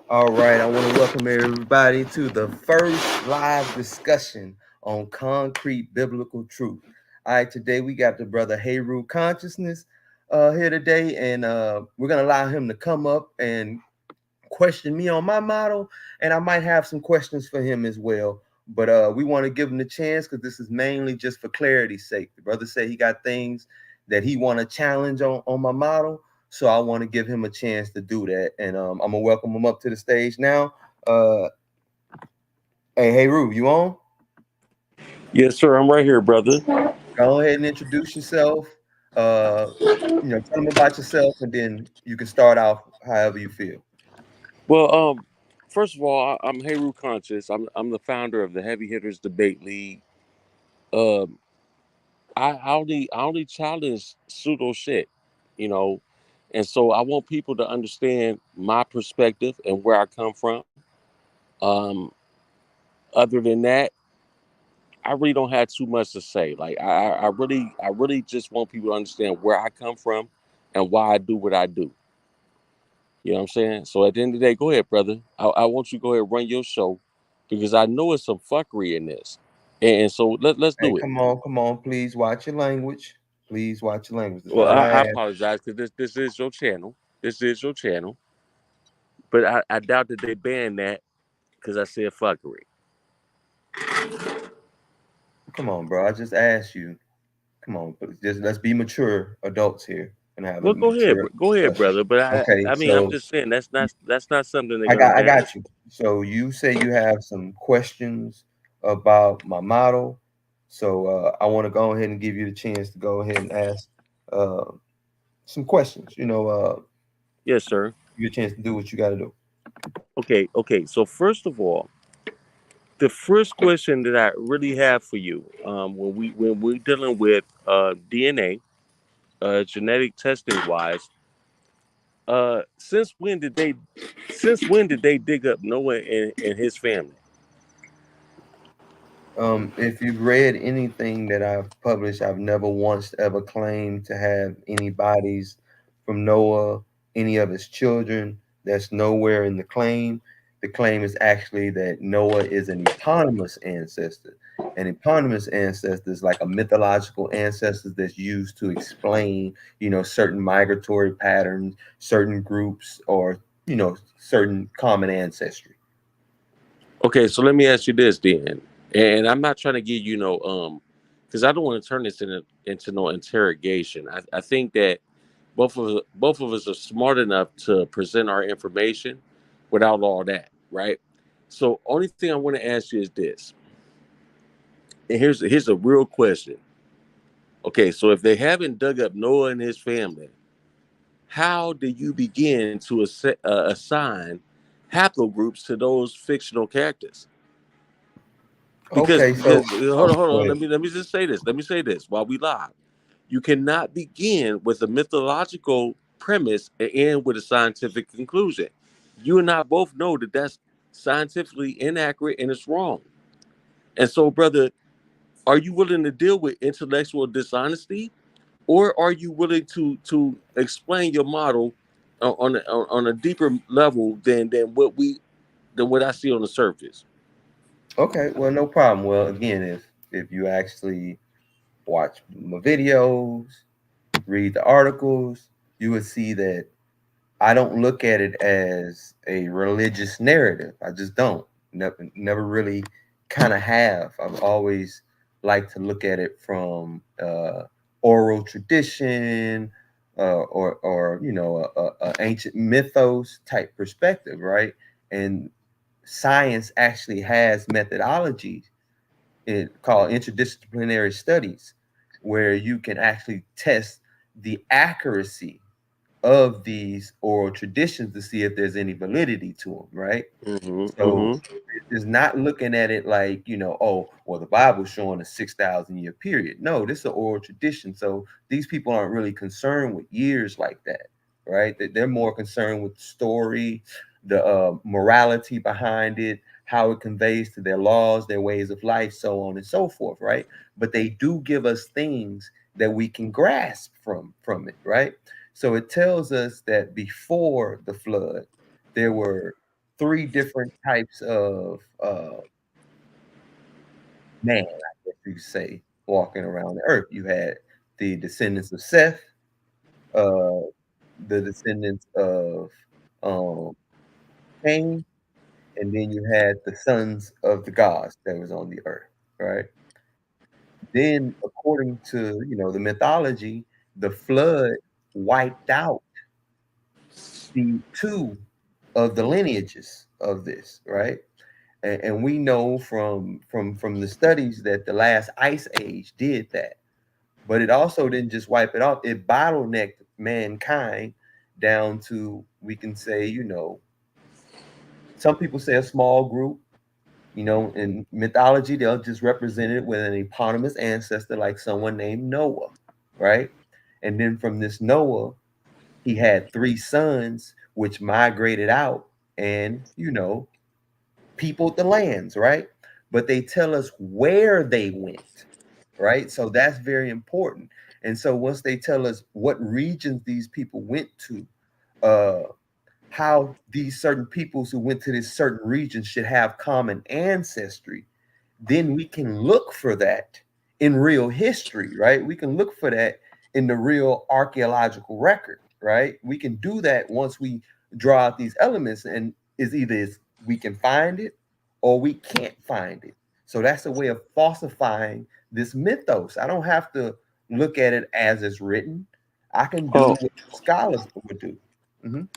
All right, I want to welcome everybody to the first live discussion on concrete biblical truth. All right, today we got the brother Heru Consciousness here today, and we're going to allow him to come up and question me on my model, and I might have some questions for him as well. But we want to give him the chance because this is mainly just for clarity's sake. The brother said he got things that he want to challenge on my model, so I want to give him a chance to do that. And I'm gonna welcome him up to the stage now. Uh, hey, Rube, you on? Yes, sir. I'm right here, brother. Go ahead and introduce yourself. Uh, tell them about yourself, and then you can start off however you feel. Well, first of all, I'm Heru Conscious. I'm the founder of the Heavy Hitters Debate League. Um, I only challenge pseudo shit, you know, and so I want people to understand my perspective and where I come from. Um, Other than that, I really don't have too much to say. Like I really just want people to understand where I come from and why I do what I do. You know what I'm saying? So at the end of the day, go ahead, brother. I want you to go ahead and run your show because I know it's some fuckery in this. And so let's Hey, do it. come on, please watch your language. Please watch your language. That's Well, all I I ask. apologize because this is your channel. This is your channel. But I doubt that they banned that because I said fuckery. Come on, bro. I just asked you. Come on, but just let's be mature adults here and have a Well, go ahead, mature go ahead, discussion. brother. But Okay, I mean, I'm so just saying that's not something they're gonna I ban. got you. So you say you have some questions about my model. So I want to go ahead and give you the chance to go ahead and ask uh, some questions. Yes, sir. give you a chance to do what you got to do. Okay. So first of all, the first question that I really have for you, when we're dealing with DNA, genetic testing wise, uh, since when did they since when did they dig up Noah and his family? If you've read anything that I've published, I've never once ever claimed to have any bodies from Noah, any of his children. That's nowhere in the claim. The claim is actually that Noah is an eponymous ancestor. An eponymous ancestor is like a mythological ancestor that's used to explain, certain migratory patterns, certain groups, or, certain common ancestry. Okay, so let me ask you this then, and I'm not trying to give you because I don't want to turn this into no interrogation. I think that both of us are smart enough to present our information without all that, right? So only thing I want to ask you is this, and here's a real question. Okay, so if they haven't dug up Noah and his family, how do you begin to assign haplogroups to those fictional characters? Because, Okay, so, because hold go on. ahead. Let me just say this. Let me say this while we live. You cannot begin with a mythological premise and end with a scientific conclusion. You and I both know that that's scientifically inaccurate and it's wrong. And so, brother, are you willing to deal with intellectual dishonesty, or are you willing to explain your model on a deeper level than what I see on the surface? Okay, well, no problem. Well, again, if you actually watch my videos, read the articles, you would see that I don't look at it as a religious narrative. I just don't. Never really kind of have. I've always liked to look at it from oral tradition or a ancient mythos type perspective, right? And science actually has methodologies called interdisciplinary studies where you can actually test the accuracy of these oral traditions to see if there's any validity to them, right? So Mm-hmm. it's not looking at it like, oh, well, the Bible's showing a 6,000 year period. No, this is an oral tradition. So these people aren't really concerned with years like that, right? They're more concerned with the story, the morality behind it, how it conveys to their laws, their ways of life, so on and so forth, right? But they do give us things that we can grasp from it, right? So it tells us that before the flood, there were three different types of man, I guess you could say, walking around the earth. You had the descendants of Seth, uh, the descendants of um, Cain, and then you had the sons of the gods that was on the earth, right? Then, according to the mythology, the flood wiped out the two of the lineages of this, right? And we know from the studies that the last ice age did that, but it also didn't just wipe it off; it bottlenecked mankind down to, we can say, some people say a small group. In mythology, they'll just represent it with an eponymous ancestor, like someone named Noah, right? And then from this Noah, he had three sons, which migrated out and, peopled the lands, right? But they tell us where they went, right? So that's very important. And so once they tell us what regions these people went to, uh, how these certain peoples who went to this certain region should have common ancestry, then we can look for that in real history, right? We can look for that in the real archaeological record, right? We can do that once we draw out these elements, and is either we can find it or we can't find it. So that's a way of falsifying this mythos. I don't have to look at it as it's written. I can do Oh, what scholars would do. Mhm.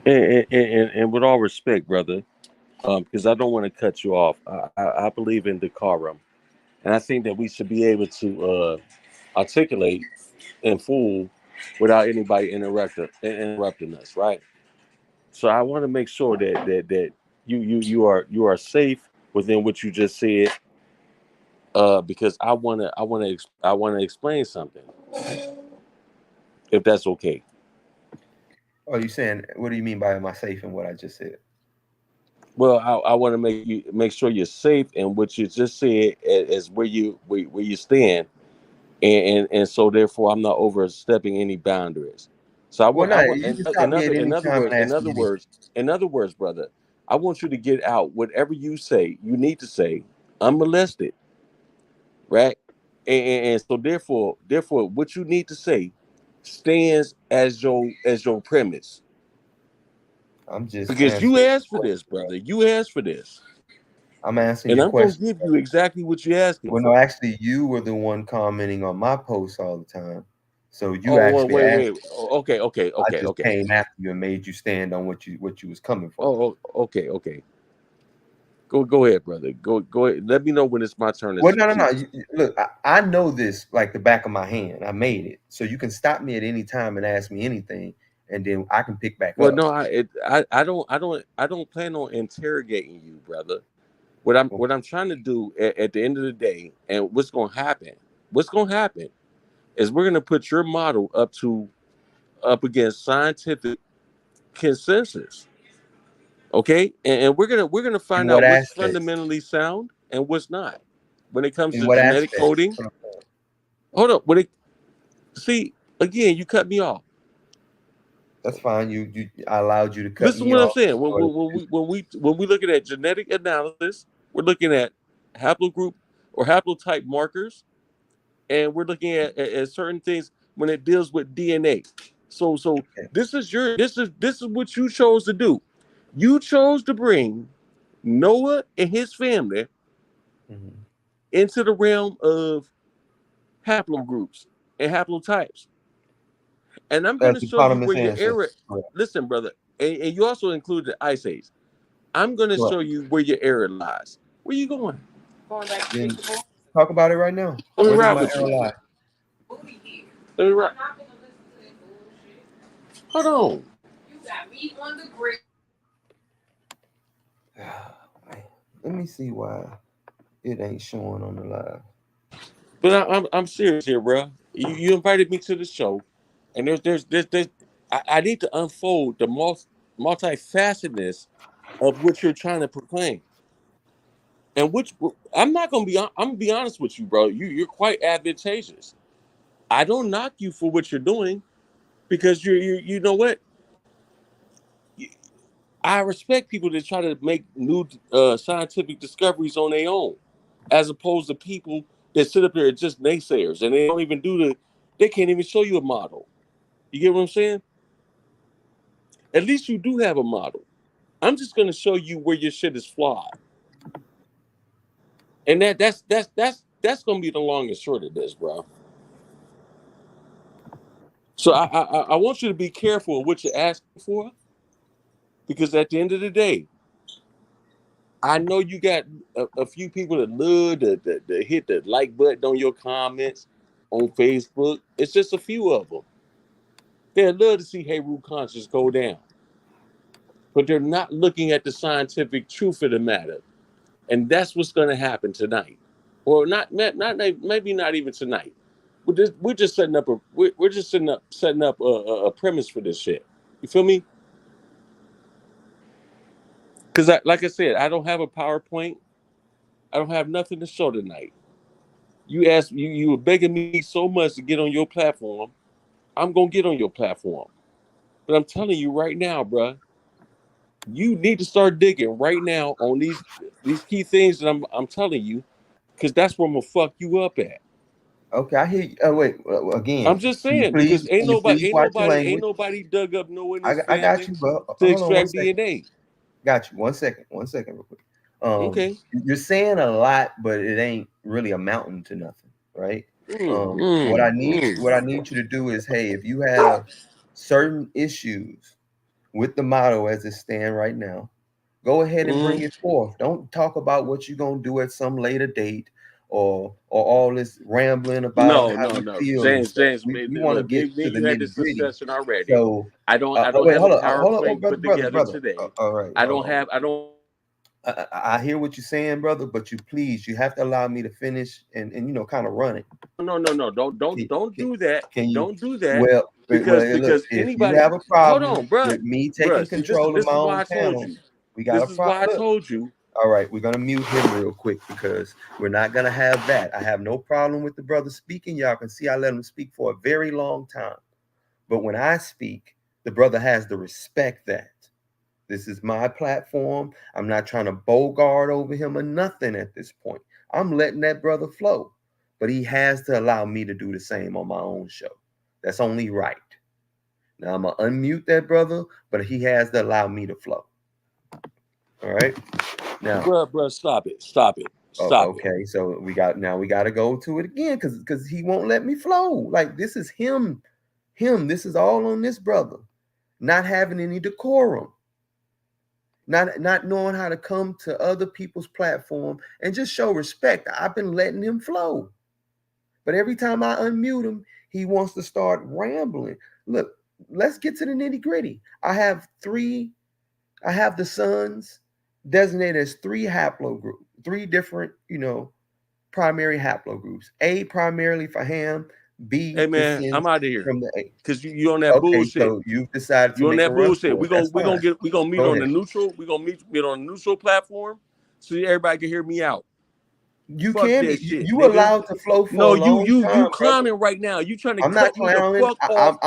and with all respect, brother, because I don't want to cut you off. I believe in decorum, and I think that we should be able to articulate in full without anybody interrupting us, right? So I want to make sure that you are safe within what you just said, because I want to explain something, if that's okay. Oh, you saying, what do you mean by am I safe in what I just said? Well, I want to make sure you're safe in what you just said as where you stand, and so therefore I'm not overstepping any boundaries. So Well, I no, want you can stop me at any time and ask me anything. in other words, brother, I want you to get out whatever you need to say unmolested, right? And so therefore what you need to say stands as your premise, I'm just because you answering your asked for question, this, bro. brother. You asked for this, I'm answering and your I'm gonna question. give you exactly what you're asking Well, no, for. actually, you were the one commenting on my posts all the time. So you Oh, wait, actually wait, asked. wait. Okay, okay, I okay, just okay. came after you and made you stand on what you was coming for. Okay, okay. Go ahead, brother. Go ahead. Let me know when it's my turn Well, no, no, to no. Look, I know this like the back of my hand. I made it, so you can stop me at any time and ask me anything, and then I can pick back Well, up. no, I don't plan on interrogating you, brother. What I'm trying to do at the end of the day, and what's gonna happen is we're gonna put your model up against scientific consensus, okay? And we're gonna In find what out what's aspects? fundamentally sound and what's not when it comes In to what genetic aspects? coding. Hold up, when it see again, you cut me off. That's fine. You I allowed you to cut Listen to me what I'm off saying. in order to do When we looking at genetic analysis, we're looking at haplogroup or haplotype markers, and we're looking at certain things when it deals with DNA. So that. this is what you chose to do. You chose to bring Noah and his family Mhm. into the realm of haplogroups and haplotypes, and I'm going As to show you eponymous where your ancestors. error. Correct. Listen, brother, and you also include the ice age. I'm going to Correct. show you where your error lies. Where you going? Then talk about it right now. Let me Where does ride my with error you. lie? Let me ride. Hold on. Let me see why it ain't showing on the live. But I'm serious here, bro. You invited me to the show, and there's I need to unfold the multifacetedness of what you're trying to proclaim. And which I'm gonna be honest with you, bro. You're quite advantageous. I don't knock you for what you're doing, because you know what? I respect people that try to make new scientific discoveries on their own, as opposed to people that sit up there and just naysayers and they don't even do they can't even show you a model. You get what I'm saying? At least you do have a model. I'm just gonna show you where your shit is flawed, and that's gonna be the long and short of this, bro. So I want you to be careful of what you're asking for, because at the end of the day, I know you got a few people that love to hit the like button on your comments on Facebook. It's just a few of them. They love to see Heru Conscious go down, but they're not looking at the scientific truth of the matter, and that's what's going to happen tonight, or not maybe not even tonight. We're just setting up we're just setting up a premise for this shit. You feel me? Because like I said, I don't have a PowerPoint. I don't have nothing to show tonight. You were begging me so much to get on your platform. I'm gonna get on your platform, but I'm telling you right now, bruh, you need to start digging right now on these key things that I'm telling you, because that's where I'm gonna fuck you up at. Okay, I hear you. Oh wait, I'm again, just saying, because can you please watch your ain't language? nobody dug up no in this I got family you, bro. to Hold on one extract second. DNA. Got you. One second, real quick. Okay. You're saying a lot, but it ain't really amounting to nothing, right? What I need you to do is, hey, if you have certain issues with the model as it stand right now, go ahead and bring Mm. it forth. Don't talk about what you're gonna do at some later date, or all this rambling about No, how no, you no. feel and James, stuff. James, We want to look, get me to and the you had nitty this gritty. discussion already. So, I don't wait, have a hold on, PowerPoint brother, put brother, together brother. today. All right, I hold don't on. have I don't I hear what you're saying, brother, but you have to allow me to finish and kind of run it. no. Can, Don't can, do that. can you? Don't do that. Well, look, Because if you anybody, have a hold problem on, bruh. with me taking Bruh, see, control of this my is own why I told panel, you. we got a This is problem. why I Look, told you. all right, we're gonna mute him real quick because we're not gonna have that. I have no problem with the brother speaking. Y'all can see I let him speak for a very long time. But when I speak, the brother has to respect that. This is my platform. I'm not trying to bogart over him or nothing at this point. I'm letting that brother flow. But he has to allow me to do the same on my own show. That's only right. Now I'm gonna unmute that brother, but he has to allow me to flow. All right. Now, Bruh, stop it. Stop it. oh, Stop it. okay. So we got to go to it again because he won't let me flow. Like this is him. This is all on this brother. Not having any decorum, not knowing how to come to other people's platform and just show respect. I've been letting him flow, but every time I unmute him, he wants to start rambling. Look, let's get to the nitty gritty. I have the sons designated as three haplogroups, three different, primary haplogroups. A primarily for Ham, B Hey man, I'm descends out of here. from the A. Cause you on that Okay, bullshit. so you've decided to You on make a that run bullshit. for it. That's fine. We gonna meet Go on ahead. the neutral. We gonna meet on the neutral platform, so everybody can hear me out. You Fuck can that be shit, you nigga. allowed to flow No, for a long you time, brother. clowning right now. You trying to I'm not cut me the clowning. fuck off.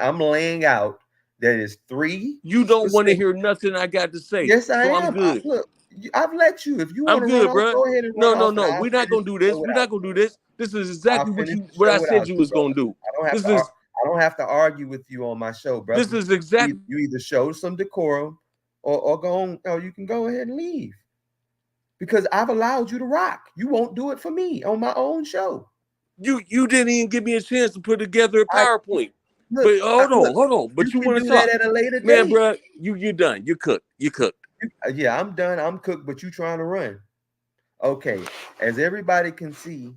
I'm laying out that it's three You don't want to specific. hear nothing I got to say. Yes, I So I'm am. good. Look, I've let you. If you want I'm to run good, off, bruh. go ahead and run off, and No. I'll We're not finish gonna do the show this. We're without not gonna you. do this. This is I'll exactly finish the what I show said without you you, was gonna brother. do. I don't have This to. is I don't have to argue with you on my show, this brother. is exactly You either show some decorum, or go on, or you can go ahead and leave because I've allowed you to rock. You won't do it for me on my own show. you didn't even give me a chance to put together a I PowerPoint. look. But Look. hold on. You But you can want to do that talk, at a later man, date. bruh. You done. You cooked. You cooked. Yeah, I'm done. I'm cooked, but you trying to run. Okay, as everybody can see,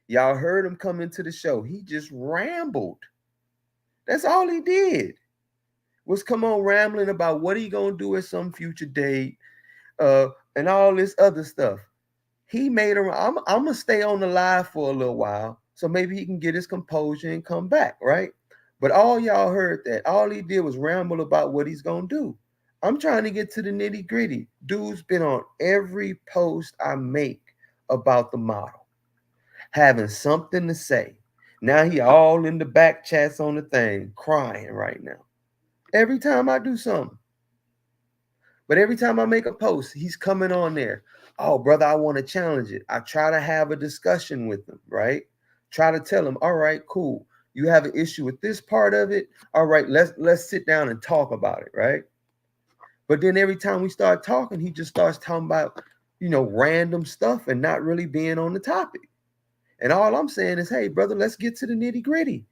y'all heard him come into the show. He just rambled. That's all he did was come on rambling about what he gonna do at some future date, and all this other stuff. He made him. I'm gonna stay on the live for a little while, so maybe he can get his composure and come back, right? But all y'all heard that. All he did was ramble about what he's gonna do. I'm trying to get to the nitty gritty. Dude's been on every post I make about the model, having something to say. Now he all in the back chats on the thing, crying right now. Every time I do something. But every time I make a post, he's coming on there. Oh, brother, I want to challenge it. I try to have a discussion with him, right? Try to tell him, all right, cool. You have an issue with this part of it. All right, let's sit down and talk about it, right? But then every time we start talking, he just starts talking about, random stuff and not really being on the topic. And all I'm saying is, hey, brother, let's get to the nitty gritty.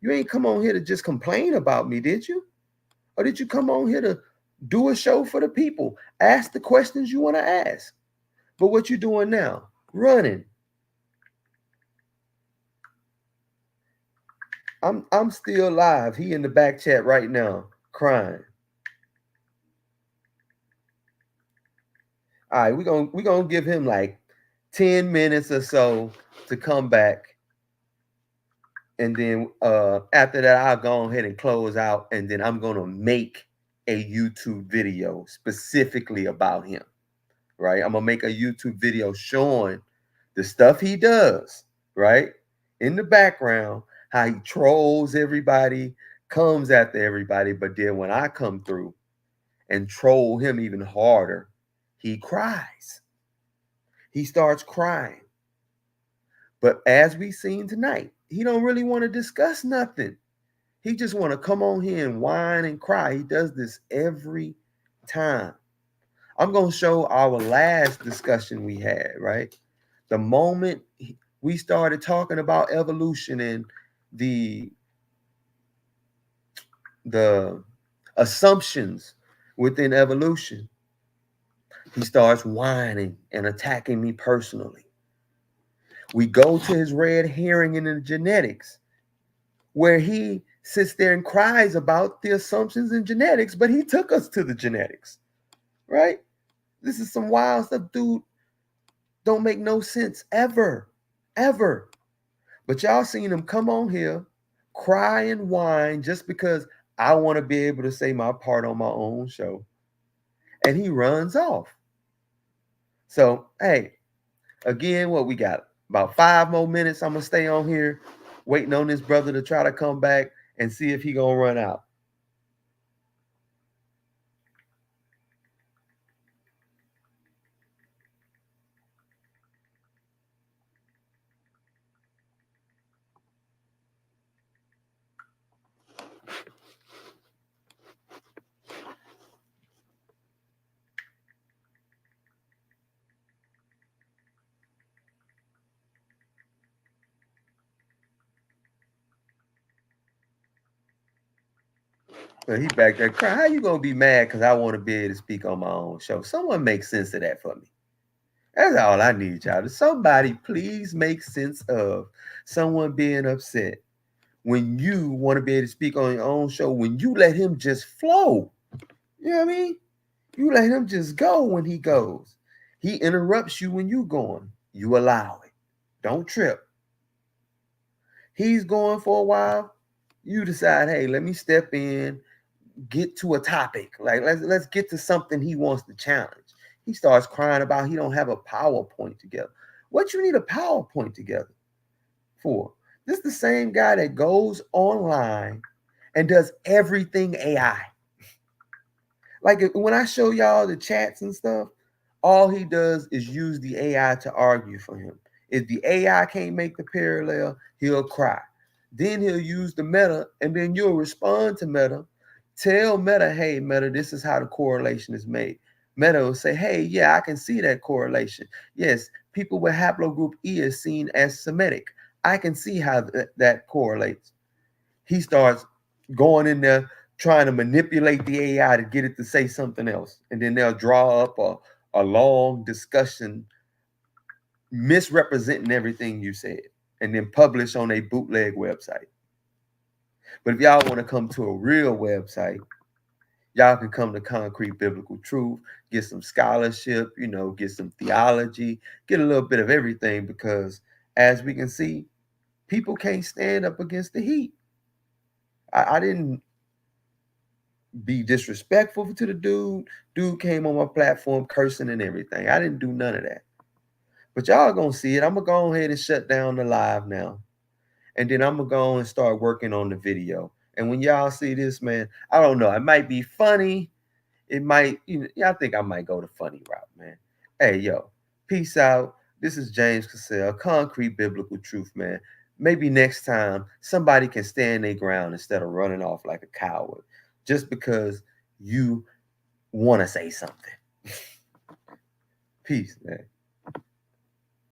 You ain't come on here to just complain about me, did you? Or did you come on here to do a show for the people? Ask the questions you want to ask. But what you doing now? Running. I'm still live. He in the back chat right now, crying. All right, we're gonna give him like 10 minutes or so to come back. And then after that, I'll go ahead and close out, and then I'm gonna make a YouTube video specifically about him. Right? I'm gonna make a YouTube video showing the stuff he does, right? In the background, how he trolls everybody, comes after everybody, but then when I come through and troll him even harder, he cries. He starts crying. But as we seen tonight, he don't really want to discuss nothing. He just want to come on here and whine and cry. He does this every time. I'm going to show our last discussion we had, right? The moment we started talking about evolution and the the assumptions within evolution, he starts whining and attacking me personally. We go to his red herring in the genetics, where he sits there and cries about the assumptions in genetics, but he took us to the genetics, right? This is some wild stuff, dude. Don't make no sense ever, ever. But y'all seen him come on here, cry and whine just because I want to be able to say my part on my own show. And he runs off. So, hey, again, what we got? About 5 more minutes. I'm gonna stay on here waiting on this brother to try to come back and see if he gonna run out. But he back there crying. How you gonna be mad because I want to be able to speak on my own show? Someone make sense of that for me. That's all I need, y'all. Somebody please make sense of someone being upset when you want to be able to speak on your own show, when you let him just flow. You know what I mean? You let him just go when he goes. He interrupts you when you going. You allow it. Don't trip. He's going for a while. You decide, hey, let me step in, get to a topic. Like let's get to something he wants to challenge. He starts crying about he don't have a PowerPoint together. What you need a PowerPoint together for? This is the same guy that goes online and does everything AI. Like when I show y'all the chats and stuff, all he does is use the AI to argue for him. If the AI can't make the parallel, he'll cry. Then he'll use the meta, and then you'll respond to meta. Tell meta, hey, meta, this is how the correlation is made. Meta will say, hey, yeah, I can see that correlation. Yes, people with haplogroup E is seen as Semitic. I can see how that correlates. He starts going in there trying to manipulate the AI to get it to say something else. And then they'll draw up a long discussion misrepresenting everything you said and then publish on a bootleg website. But if y'all want to come to a real website, y'all can come to Concrete Biblical Truth, get some scholarship, get some theology, get a little bit of everything, because as we can see, people can't stand up against the heat. I didn't be disrespectful to the dude. Dude came on my platform cursing and everything. I didn't do none of that. But y'all gonna see it. I'm gonna go ahead and shut down the live now. And then I'm gonna go and start working on the video. And when y'all see this, man, I don't know. It might be funny. it might, yeah, I think I might go the funny route, man. Hey, yo, peace out. This is James Cassell, concrete biblical truth, man. Maybe next time somebody can stand their ground instead of running off like a coward just because you want to say something. Peace, man.